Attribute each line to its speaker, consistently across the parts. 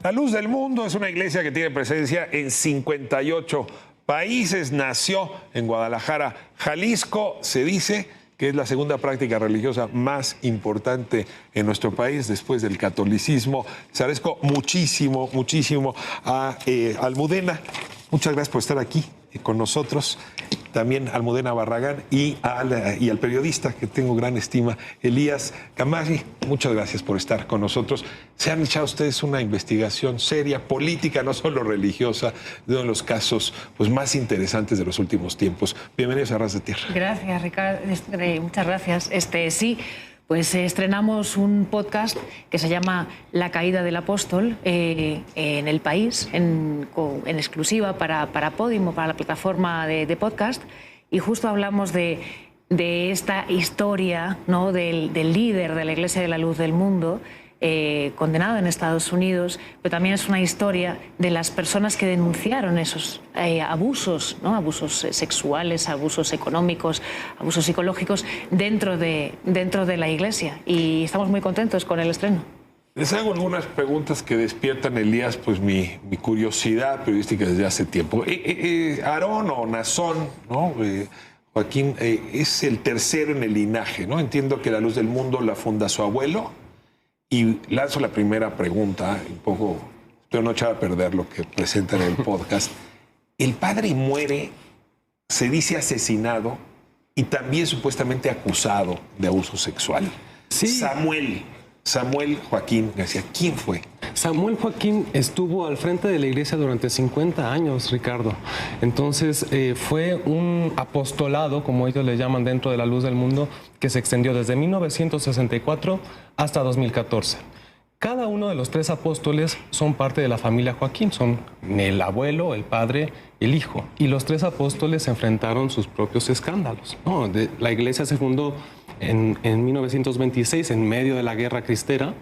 Speaker 1: La Luz del Mundo es una iglesia que tiene presencia en 58 países. Nació en Guadalajara, Jalisco. Se dice que es la segunda práctica religiosa más importante en nuestro país después del catolicismo. Les agradezco muchísimo a Almudena. Muchas gracias por estar aquí con nosotros. También a Almudena Barragán y al periodista que tengo gran estima, Elías Camagui. Muchas gracias por estar con nosotros. Se han echado ustedes una investigación seria, política, no solo religiosa, de uno de los casos más interesantes de los últimos tiempos. Bienvenidos a Ras de Tierra.
Speaker 2: Gracias, Ricardo. Muchas gracias. Sí. Pues estrenamos un podcast que se llama La Caída del Apóstol en El País, en exclusiva para Podimo, para la plataforma de podcast. Y justo hablamos de esta historia, ¿no?, del líder de la Iglesia de la Luz del Mundo, condenado en Estados Unidos, pero también es una historia de las personas que denunciaron esos abusos, ¿no?, abusos sexuales, abusos económicos, abusos psicológicos dentro de la Iglesia. Y estamos muy contentos con el estreno.
Speaker 1: Les hago algunas preguntas que despiertan, Elías, mi curiosidad periodística desde hace tiempo. Aarón o Naasón, ¿no?, Joaquín, es el tercero en el linaje, ¿no? Entiendo que la Luz del Mundo la funda su abuelo. Y lanzo la primera pregunta, un poco, espero no echar a perder lo que presentan en el podcast. El padre muere, se dice asesinado y también supuestamente acusado de abuso sexual.
Speaker 3: Sí.
Speaker 1: Samuel Joaquín García, ¿quién fue?
Speaker 3: Samuel Joaquín estuvo al frente de la iglesia durante 50 años, Ricardo. Entonces fue un apostolado, como ellos le llaman dentro de la Luz del Mundo, que se extendió desde 1964 hasta 2014. Cada uno de los tres apóstoles son parte de la familia Joaquín, son el abuelo, el padre, el hijo. Y los tres apóstoles enfrentaron sus propios escándalos, ¿no? La iglesia se fundó en 1926, en medio de la Guerra Cristera,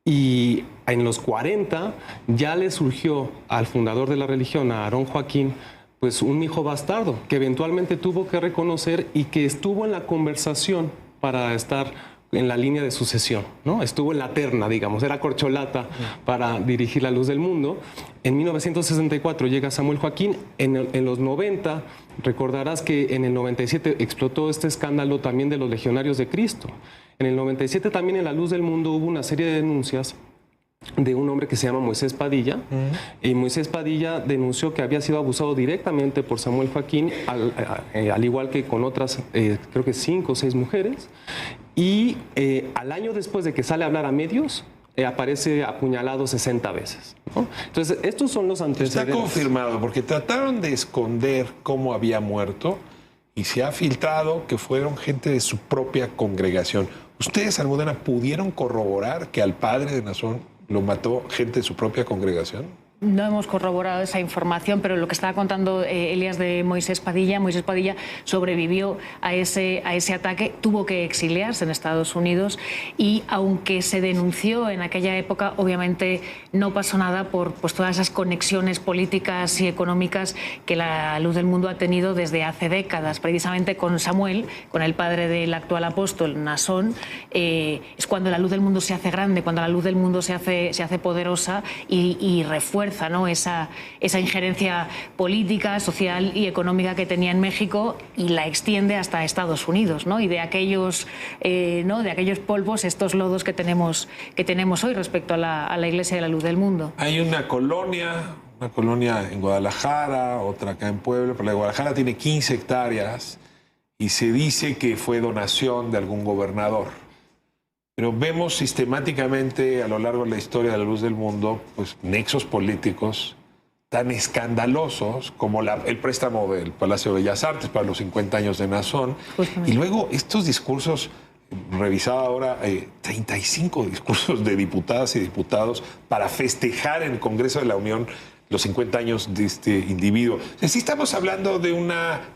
Speaker 3: y en los 40 ya le surgió al fundador de la religión, a Aarón Joaquín, pues un hijo bastardo que eventualmente tuvo que reconocer y que estuvo en la conversación para estar en la línea de sucesión, ¿no? Estuvo en la terna, digamos, era corcholata para dirigir la Luz del Mundo. En 1964 llega Samuel Joaquín. En los 90, recordarás que en el 97 explotó este escándalo también de los legionarios de Cristo. En el 97 también en la Luz del Mundo hubo una serie de denuncias de un hombre que se llama Moisés Padilla. Y Moisés Padilla denunció que había sido abusado directamente por Samuel Joaquín, al igual que con otras, creo que 5 o 6 mujeres. Y al año después de que sale a hablar a medios, aparece apuñalado 60 veces, ¿no? Entonces, estos son los antecedentes.
Speaker 1: Está confirmado, porque trataron de esconder cómo había muerto y se ha filtrado que fueron gente de su propia congregación. ¿Ustedes, Almudena, pudieron corroborar que al padre de Naasón lo mató gente de su propia congregación?
Speaker 2: No hemos corroborado esa información, pero lo que estaba contando Elías de Moisés Padilla sobrevivió a ese ataque, tuvo que exiliarse en Estados Unidos y aunque se denunció en aquella época, obviamente no pasó nada por todas esas conexiones políticas y económicas que la Luz del Mundo ha tenido desde hace décadas. Precisamente con Samuel, con el padre del actual apóstol Naasón, es cuando la Luz del Mundo se hace grande, cuando la Luz del Mundo se hace poderosa y refuerza, ¿no?, esa injerencia política, social y económica que tenía en México y la extiende hasta Estados Unidos, ¿no? Y de aquellos polvos, estos lodos que tenemos hoy respecto a la Iglesia de la Luz del Mundo.
Speaker 1: Hay una colonia en Guadalajara, otra acá en Puebla, pero la de Guadalajara tiene 15 hectáreas y se dice que fue donación de algún gobernador. Pero vemos sistemáticamente a lo largo de la historia de la Luz del Mundo nexos políticos tan escandalosos como el préstamo del Palacio de Bellas Artes para los 50 años de Naasón. Y luego estos discursos, revisaba ahora 35 discursos de diputadas y diputados para festejar en el Congreso de la Unión los 50 años de este individuo. Sí estamos hablando de un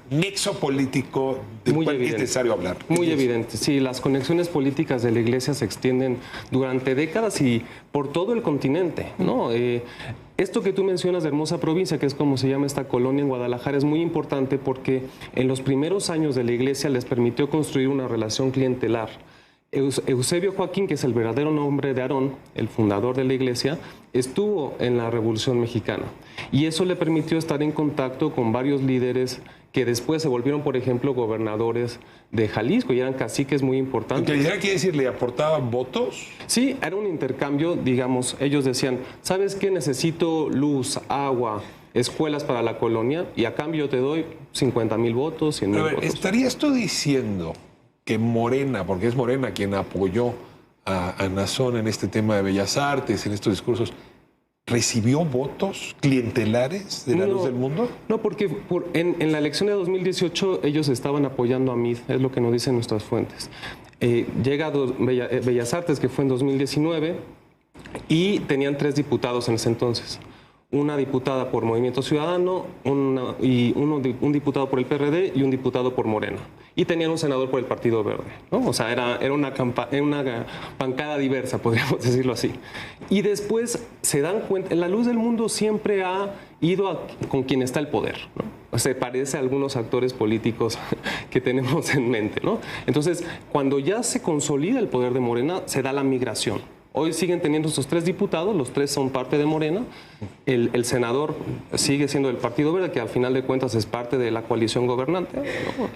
Speaker 1: nexo político del cual es necesario hablar.
Speaker 3: Muy evidente, sí, las conexiones políticas de la Iglesia se extienden durante décadas y por todo el continente, ¿no? Esto que tú mencionas de Hermosa Provincia, que es como se llama esta colonia en Guadalajara, es muy importante porque en los primeros años de la Iglesia les permitió construir una relación clientelar Eusebio Joaquín, que es el verdadero nombre de Aarón, el fundador de la iglesia, estuvo en la Revolución Mexicana. Y eso le permitió estar en contacto con varios líderes que después se volvieron, por ejemplo, gobernadores de Jalisco y eran caciques muy importantes.
Speaker 1: ¿Qué quiere decir? ¿Le aportaban votos?
Speaker 3: Sí, era un intercambio, digamos, ellos decían, ¿sabes qué? Necesito luz, agua, escuelas para la colonia y a cambio te doy 50,000 votos, 100,000 votos.
Speaker 1: ¿Estarías tú diciendo que Morena, porque es Morena quien apoyó a Nazón en este tema de Bellas Artes, en estos discursos, recibió votos clientelares de la Luz del Mundo?
Speaker 3: No, porque en la elección de 2018 ellos estaban apoyando a MID, es lo que nos dicen nuestras fuentes. Llega Bellas Artes, que fue en 2019, y tenían 3 diputados en ese entonces. Una diputada por Movimiento Ciudadano, un diputado por el PRD y un diputado por Morena. Y tenían un senador por el Partido Verde, ¿no? O sea, era una bancada diversa, podríamos decirlo así. Y después se dan cuenta, la Luz del Mundo siempre ha ido con quien está el poder, ¿no? Se parece a algunos actores políticos que tenemos en mente, ¿no? Entonces, cuando ya se consolida el poder de Morena, se da la migración. Hoy siguen teniendo estos 3 diputados, los 3 son parte de Morena. El senador sigue siendo del Partido Verde, que al final de cuentas es parte de la coalición gobernante, ¿no?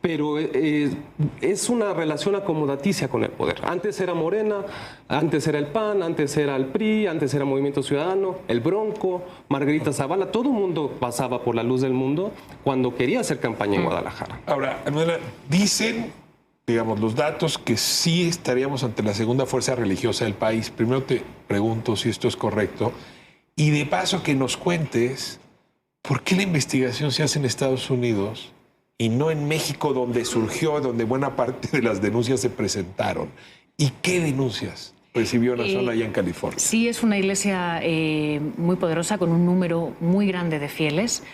Speaker 3: Pero es una relación acomodaticia con el poder. Antes era Morena, antes era el PAN, antes era el PRI, antes era Movimiento Ciudadano, el Bronco, Margarita Zavala. Todo el mundo pasaba por la Luz del Mundo cuando quería hacer campaña en Guadalajara.
Speaker 1: Ahora, Manuela, dicen, digamos, los datos que sí estaríamos ante la segunda fuerza religiosa del país. Primero te pregunto si esto es correcto y de paso que nos cuentes por qué la investigación se hace en Estados Unidos y no en México, donde surgió, donde buena parte de las denuncias se presentaron. ¿Y qué denuncias recibió Nazón allá en California? Sí,
Speaker 2: es una iglesia muy poderosa, con un número muy grande de fieles.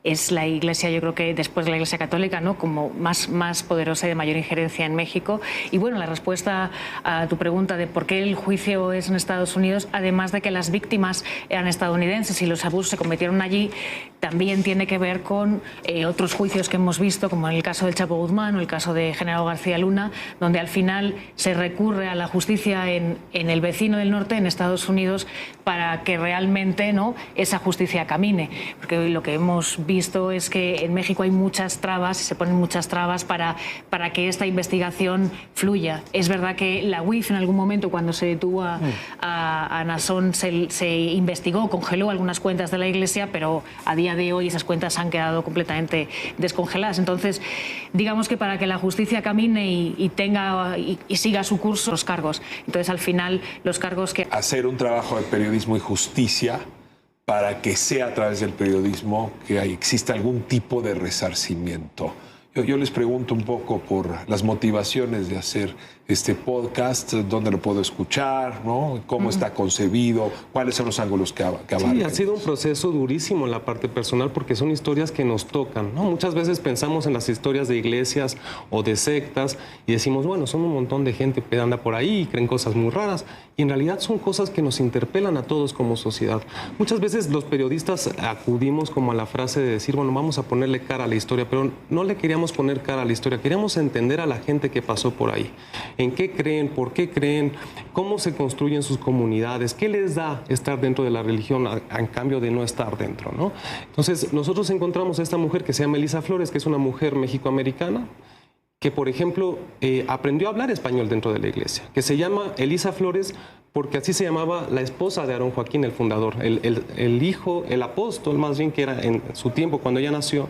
Speaker 2: Es la iglesia, yo creo que después de la Iglesia Católica, ¿no?, como más poderosa y de mayor injerencia en México. Y bueno, la respuesta a tu pregunta de por qué el juicio es en Estados Unidos, además de que las víctimas eran estadounidenses y los abusos se cometieron allí, también tiene que ver con otros juicios que hemos visto, como en el caso del Chapo Guzmán o el caso de Genaro García Luna, donde al final se recurre a la justicia en el vecino del norte, en Estados Unidos, para que realmente, ¿no?, esa justicia camine. Porque lo que hemos visto es que en México hay muchas trabas, se ponen muchas trabas para que esta investigación fluya. Es verdad que la UIF en algún momento, cuando se detuvo a Nazón, se investigó, congeló algunas cuentas de la Iglesia, pero a día de hoy esas cuentas han quedado completamente descongeladas. Entonces, digamos que para que la justicia camine y siga su curso, los cargos. Entonces, al final, los cargos que...
Speaker 1: Hacer un trabajo de periodismo y justicia para que sea a través del periodismo que exista algún tipo de resarcimiento. Yo les pregunto un poco por las motivaciones de hacer este podcast, dónde lo puedo escuchar, ¿no?, cómo está concebido, cuáles son los ángulos que abarca.
Speaker 3: Sí, ha sido un proceso durísimo en la parte personal porque son historias que nos tocan, ¿no? Muchas veces pensamos en las historias de iglesias o de sectas y decimos, bueno, son un montón de gente que anda por ahí y creen cosas muy raras, y en realidad son cosas que nos interpelan a todos como sociedad. Muchas veces los periodistas acudimos como a la frase de decir, bueno, vamos a ponerle cara a la historia, pero no le queríamos poner cara a la historia, queríamos entender a la gente que pasó por ahí. ¿En qué creen? ¿Por qué creen? ¿Cómo se construyen sus comunidades? ¿Qué les da estar dentro de la religión en cambio de no estar dentro, ¿no? Entonces, nosotros encontramos a esta mujer que se llama Elisa Flores, que es una mujer mexicoamericana, que, por ejemplo, aprendió a hablar español dentro de la iglesia, que se llama Elisa Flores porque así se llamaba la esposa de Aarón Joaquín, el fundador. El hijo, el apóstol, más bien, que era en su tiempo, cuando ella nació,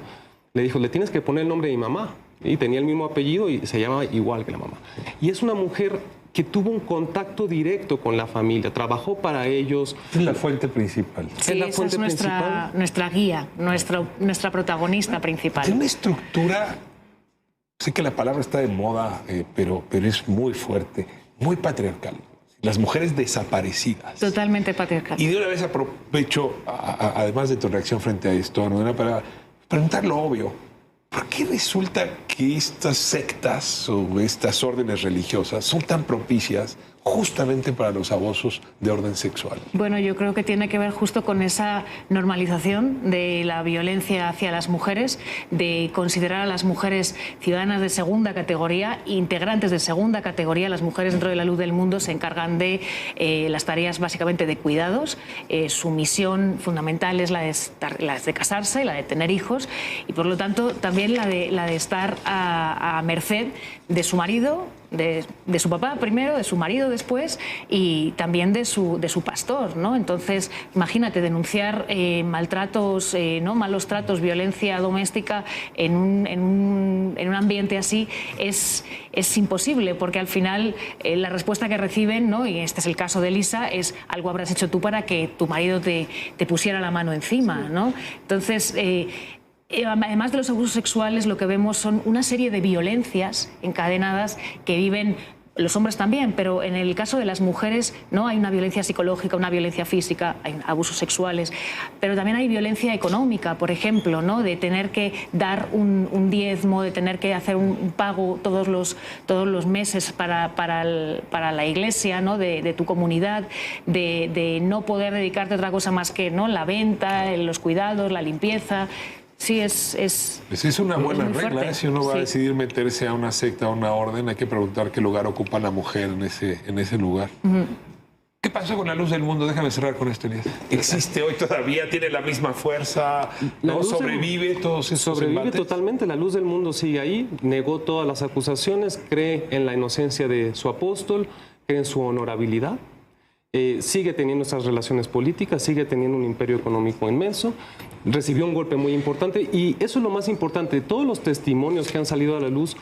Speaker 3: le dijo, le tienes que poner el nombre de mi mamá. Y tenía el mismo apellido y se llama igual que la mamá. Y es una mujer que tuvo un contacto directo con la familia, trabajó para ellos.
Speaker 1: Es la fuente principal.
Speaker 2: Sí, esa es nuestra guía, nuestra protagonista principal.
Speaker 1: Tiene una estructura, sé que la palabra está de moda, pero es muy fuerte, muy patriarcal. Las mujeres desaparecidas.
Speaker 2: Totalmente patriarcal.
Speaker 1: Y de una vez aprovecho, además de tu reacción frente a esto, Ana, para preguntar lo obvio. ¿Por qué resulta que estas sectas o estas órdenes religiosas son tan propicias justamente para los abusos de orden sexual?
Speaker 2: Bueno, yo creo que tiene que ver justo con esa normalización de la violencia hacia las mujeres, de considerar a las mujeres ciudadanas de segunda categoría, integrantes de segunda categoría. Las mujeres dentro de la luz del mundo se encargan de las tareas básicamente de cuidados. Su misión fundamental es la de casarse, la de tener hijos, y por lo tanto también la de estar a merced de su marido, de su papá primero, de su marido después, y también de su pastor, ¿no? Entonces, imagínate, denunciar maltratos, ¿no? Malos tratos, violencia doméstica en un ambiente así es imposible, porque al final la respuesta que reciben, ¿no? Y este es el caso de Elisa, es: algo habrás hecho tú para que tu marido te pusiera la mano encima, ¿no? Entonces, además de los abusos sexuales, lo que vemos son una serie de violencias encadenadas que viven los hombres también, pero en el caso de las mujeres, ¿no? Hay una violencia psicológica, una violencia física, hay abusos sexuales, pero también hay violencia económica, por ejemplo, ¿no? De tener que dar un diezmo, de tener que hacer un pago todos los meses para la iglesia, ¿no? De tu comunidad, de no poder dedicarte a otra cosa más que, ¿no? La venta, los cuidados, la limpieza. Sí,
Speaker 1: pues es una buena regla, ¿eh? Si uno va a decidir meterse a una secta, a una orden, hay que preguntar qué lugar ocupa la mujer en ese lugar. ¿Qué pasó con la luz del mundo? Déjame cerrar con esto, Elías. ¿Existe hoy todavía? ¿Tiene la misma fuerza? ¿No sobrevive todos esos embates?
Speaker 3: Totalmente. La luz del mundo sigue ahí. Negó todas las acusaciones, cree en la inocencia de su apóstol, cree en su honorabilidad. Sigue teniendo esas relaciones políticas, sigue teniendo un imperio económico inmenso, recibió un golpe muy importante, y eso es lo más importante. Todos los testimonios que han salido a la luz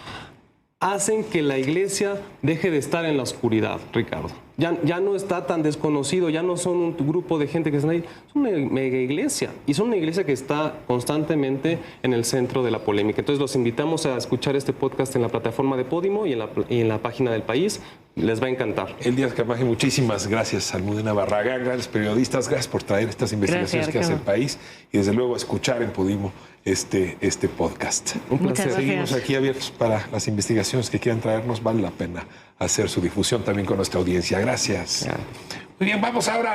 Speaker 3: hacen que la iglesia deje de estar en la oscuridad, Ricardo. Ya no está tan desconocido, ya no son un grupo de gente que están ahí, es una mega iglesia, y son una iglesia que está constantemente en el centro de la polémica. Entonces los invitamos a escuchar este podcast en la plataforma de Podimo y en la página del País. Les va a encantar.
Speaker 1: Elías Camaje, muchísimas gracias. Almudena Barragán, grandes periodistas, gracias por traer estas investigaciones que hace el País, y desde luego escuchar en Podimo este podcast.
Speaker 3: Un placer.
Speaker 1: Seguimos aquí abiertos para las investigaciones que quieran traernos. Vale la pena hacer su difusión también con nuestra audiencia. Gracias. Muy bien, vamos ahora